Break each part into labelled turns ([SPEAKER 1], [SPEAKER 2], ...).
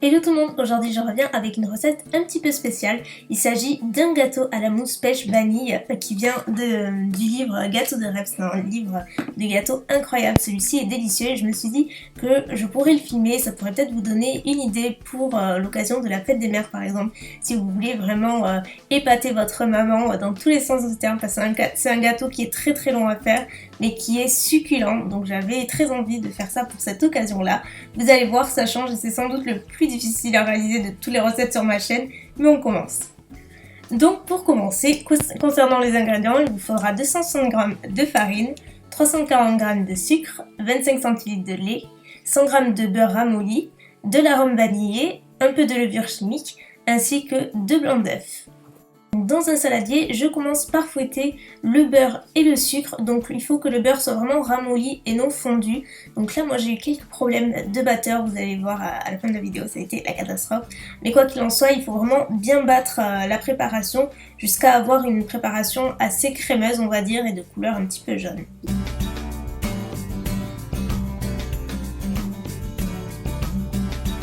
[SPEAKER 1] Hello tout le monde, aujourd'hui je reviens avec une recette un petit peu spéciale. Il s'agit d'un gâteau à la mousse pêche vanille qui vient du livre Gâteau de rêve. C'est un livre de gâteaux incroyable, celui-ci est délicieux et je me suis dit que je pourrais le filmer, ça pourrait peut-être vous donner une idée pour l'occasion de la fête des mères par exemple. Si vous voulez vraiment épater votre maman dans tous les sens du terme, parce que c'est un gâteau qui est très très long à faire mais qui est succulent, donc j'avais très envie de faire ça pour cette occasion-là. Vous allez voir, ça change et c'est sans doute le plus difficile à réaliser de toutes les recettes sur ma chaîne, mais on commence. Donc pour commencer, concernant les ingrédients, il vous faudra 260 g de farine, 340 g de sucre, 25 cl de lait, 100 g de beurre ramolli, de l'arôme vanillé, un peu de levure chimique, ainsi que 2 blancs d'œufs. Dans un saladier, je commence par fouetter le beurre et le sucre, donc il faut que le beurre soit vraiment ramolli et non fondu. Donc là moi j'ai eu quelques problèmes de batteur, vous allez voir à la fin de la vidéo, ça a été la catastrophe. Mais quoi qu'il en soit, il faut vraiment bien battre la préparation jusqu'à avoir une préparation assez crémeuse on va dire et de couleur un petit peu jaune.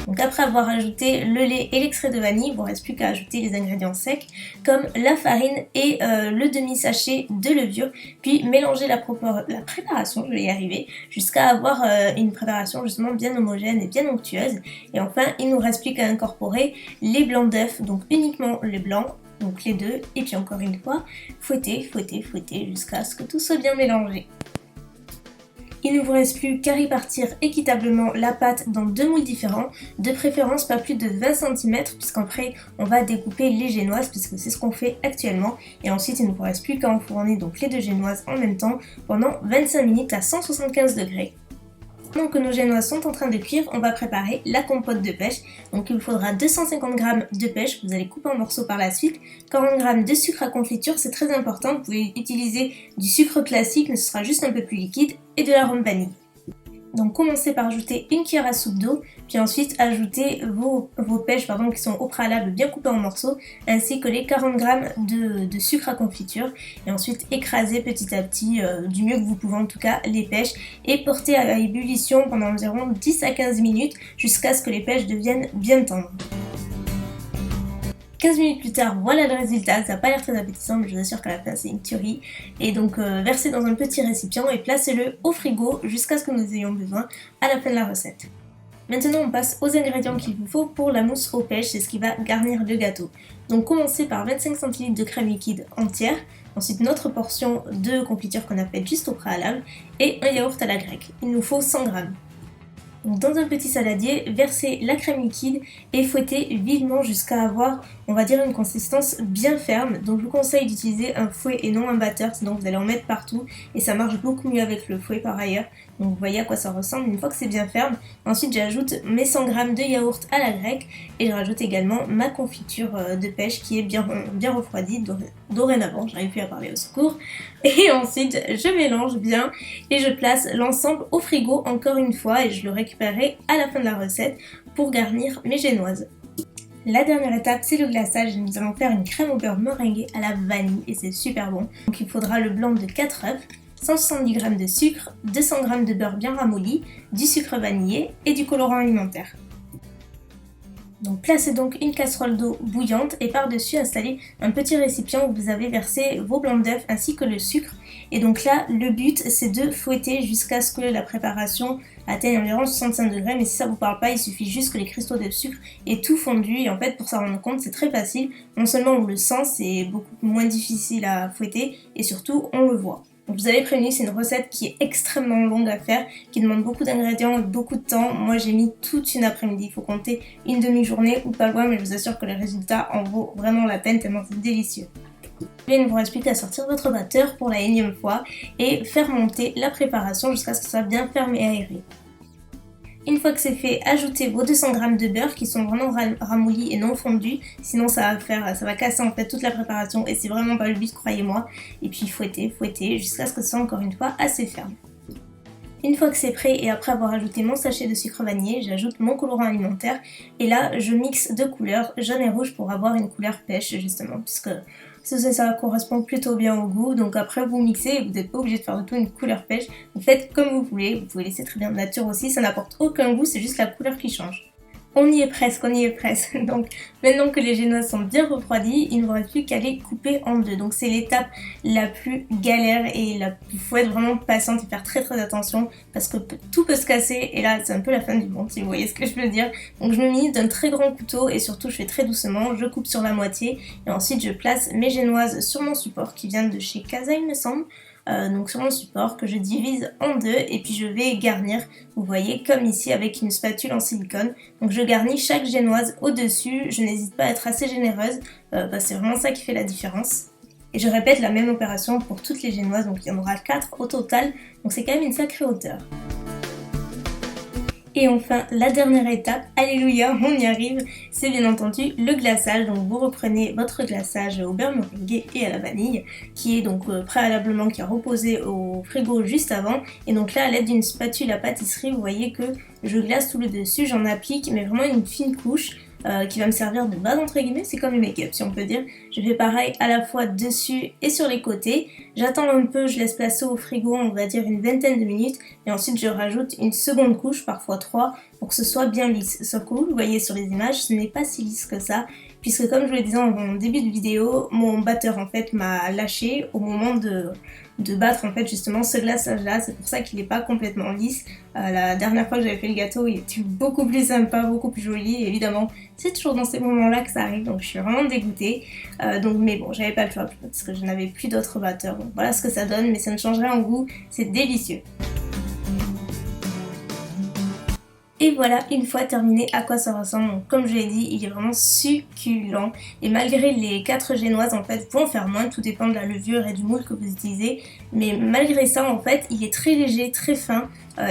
[SPEAKER 1] Donc après avoir ajouté le lait et l'extrait de vanille, il ne vous reste plus qu'à ajouter les ingrédients secs comme la farine et le demi-sachet de levure, puis mélanger la préparation, je vais y arriver, jusqu'à avoir une préparation justement bien homogène et bien onctueuse. Et enfin, il ne nous reste plus qu'à incorporer les blancs d'œufs, donc uniquement les blancs, donc les deux, et puis encore une fois, fouetter, fouetter, fouetter jusqu'à ce que tout soit bien mélangé. Il ne vous reste plus qu'à répartir équitablement la pâte dans deux moules différents, de préférence pas plus de 20 cm puisqu'après on va découper les génoises puisque c'est ce qu'on fait actuellement. Et ensuite il ne vous reste plus qu'à enfourner donc les deux génoises en même temps pendant 25 minutes à 175 degrés. Pendant que nos génoises sont en train de cuire, on va préparer la compote de pêche. Donc il vous faudra 250 g de pêche, vous allez couper en morceaux par la suite, 40 g de sucre à confiture, c'est très important, vous pouvez utiliser du sucre classique mais ce sera juste un peu plus liquide, et de l'arôme vanille. Donc commencez par ajouter une cuillère à soupe d'eau, puis ensuite ajoutez vos pêches qui sont au préalable bien coupées en morceaux, ainsi que les 40 g de sucre à confiture, et ensuite écrasez petit à petit, du mieux que vous pouvez en tout cas, les pêches, et portez à ébullition pendant environ 10 à 15 minutes, jusqu'à ce que les pêches deviennent bien tendres. 15 minutes plus tard, voilà le résultat, ça n'a pas l'air très appétissant mais je vous assure qu'à la fin c'est une tuerie. Et donc versez dans un petit récipient et placez-le au frigo jusqu'à ce que nous ayons besoin à la fin de la recette. Maintenant on passe aux ingrédients qu'il vous faut pour la mousse aux pêches, c'est ce qui va garnir le gâteau. Donc commencez par 25 cl de crème liquide entière, ensuite notre portion de confiture qu'on a faite juste au préalable et un yaourt à la grecque. Il nous faut 100 g. Donc dans un petit saladier, versez la crème liquide et fouettez vivement jusqu'à avoir, on va dire, une consistance bien ferme. Donc je vous conseille d'utiliser un fouet et non un batteur, sinon vous allez en mettre partout et ça marche beaucoup mieux avec le fouet par ailleurs. Donc vous voyez à quoi ça ressemble une fois que c'est bien ferme. Ensuite j'ajoute mes 100 g de yaourt à la grecque et je rajoute également ma confiture de pêche qui est bien refroidie dorénavant, j'arrive plus à parler, au secours. Et ensuite je mélange bien et je place l'ensemble au frigo encore une fois et je le récupérerai à la fin de la recette pour garnir mes génoises. La dernière étape c'est le glaçage, nous allons faire une crème au beurre meringuée à la vanille et c'est super bon. Donc il faudra le blanc de 4 œufs, 170 g de sucre, 200 g de beurre bien ramolli, du sucre vanillé et du colorant alimentaire. Donc placez donc une casserole d'eau bouillante et par-dessus installez un petit récipient où vous avez versé vos blancs d'œufs ainsi que le sucre. Et donc là le but c'est de fouetter jusqu'à ce que la préparation atteigne environ 65 degrés, mais si ça vous parle pas il suffit juste que les cristaux de sucre aient tout fondu et en fait pour s'en rendre compte c'est très facile, non seulement on le sent, c'est beaucoup moins difficile à fouetter et surtout on le voit. Donc vous avez prévenu, c'est une recette qui est extrêmement longue à faire, qui demande beaucoup d'ingrédients et beaucoup de temps. Moi j'ai mis toute une après-midi, il faut compter une demi-journée ou pas loin, mais je vous assure que le résultat en vaut vraiment la peine tellement c'est délicieux. Et il ne vous reste plus qu'à sortir votre batteur pour la énième fois et faire monter la préparation jusqu'à ce que ça soit bien ferme et aéré. Une fois que c'est fait, ajoutez vos 200 g de beurre qui sont vraiment ramollis et non fondus, sinon ça va casser en fait toute la préparation et c'est vraiment pas le but, croyez-moi. Et puis fouettez, fouettez jusqu'à ce que ce soit encore une fois assez ferme. Une fois que c'est prêt et après avoir ajouté mon sachet de sucre vanillé, j'ajoute mon colorant alimentaire et là je mixe deux couleurs, jaune et rouge pour avoir une couleur pêche justement puisque ça correspond plutôt bien au goût. Donc après vous mixez et vous n'êtes pas obligé de faire de tout une couleur pêche, vous faites comme vous voulez, vous pouvez laisser très bien de nature aussi, ça n'apporte aucun goût, c'est juste la couleur qui change. On y est presque, on y est presque. Donc maintenant que les génoises sont bien refroidies, il ne vous reste plus qu'à les couper en deux. Donc c'est l'étape la plus galère et il faut être vraiment patiente et faire très attention parce que tout peut se casser et là c'est un peu la fin du monde si vous voyez ce que je veux dire. Donc je me munis d'un très grand couteau et surtout je fais très doucement, je coupe sur la moitié et ensuite je place mes génoises sur mon support qui vient de chez Casa il me semble. Donc sur mon support que je divise en deux et puis je vais garnir, vous voyez comme ici avec une spatule en silicone. Donc je garnis chaque génoise au dessus, je n'hésite pas à être assez généreuse, c'est vraiment ça qui fait la différence. Et je répète la même opération pour toutes les génoises, donc il y en aura 4 au total, donc c'est quand même une sacrée hauteur. Et enfin, la dernière étape, alléluia, on y arrive, c'est bien entendu le glaçage. Donc vous reprenez votre glaçage au beurre meringué et à la vanille, qui est donc préalablement, qui a reposé au frigo juste avant. Et donc là, à l'aide d'une spatule à pâtisserie, vous voyez que je glace tout le dessus, j'en applique, mais vraiment une fine couche. Qui va me servir de base entre guillemets, c'est comme le make-up si on peut dire. Je fais pareil à la fois dessus et sur les côtés. J'attends un peu, je laisse placer au frigo, on va dire une vingtaine de minutes. Et ensuite je rajoute une seconde couche, parfois 3, pour que ce soit bien lisse. Sauf que vous le voyez sur les images, ce n'est pas si lisse que ça. Puisque comme je vous le disais en début de vidéo, mon batteur en fait m'a lâché au moment de battre en fait justement ce glaçage là, c'est pour ça qu'il n'est pas complètement lisse. La dernière fois que j'avais fait le gâteau il était beaucoup plus sympa, beaucoup plus joli et évidemment c'est toujours dans ces moments là que ça arrive donc je suis vraiment dégoûtée. Mais bon j'avais pas le choix parce que je n'avais plus d'autres batteurs, donc voilà ce que ça donne mais ça ne change rien au goût, c'est délicieux. Et voilà, une fois terminé, à quoi ça ressemble. Donc, comme je l'ai dit, il est vraiment succulent. Et malgré les 4 génoises, en fait, vous pouvez en faire moins, tout dépend de la levure et du moule que vous utilisez. Mais malgré ça, en fait, il est très léger, très fin.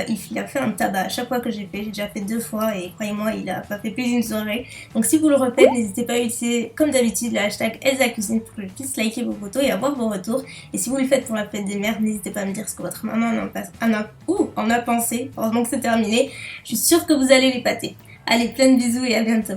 [SPEAKER 1] Il a fait un tabac à chaque fois que j'ai fait. J'ai déjà fait 2 fois et croyez-moi, il a pas fait plus d'une soirée. Donc si vous le refaites, n'hésitez pas à utiliser, comme d'habitude, le hashtag ElsaCuisine pour que je puisse liker vos photos et avoir vos retours. Et si vous le faites pour la fête des mères, n'hésitez pas à me dire ce que votre maman en a pensé. Heureusement que c'est terminé. Je suis sûre que vous allez l'épater. Allez, plein de bisous et à bientôt.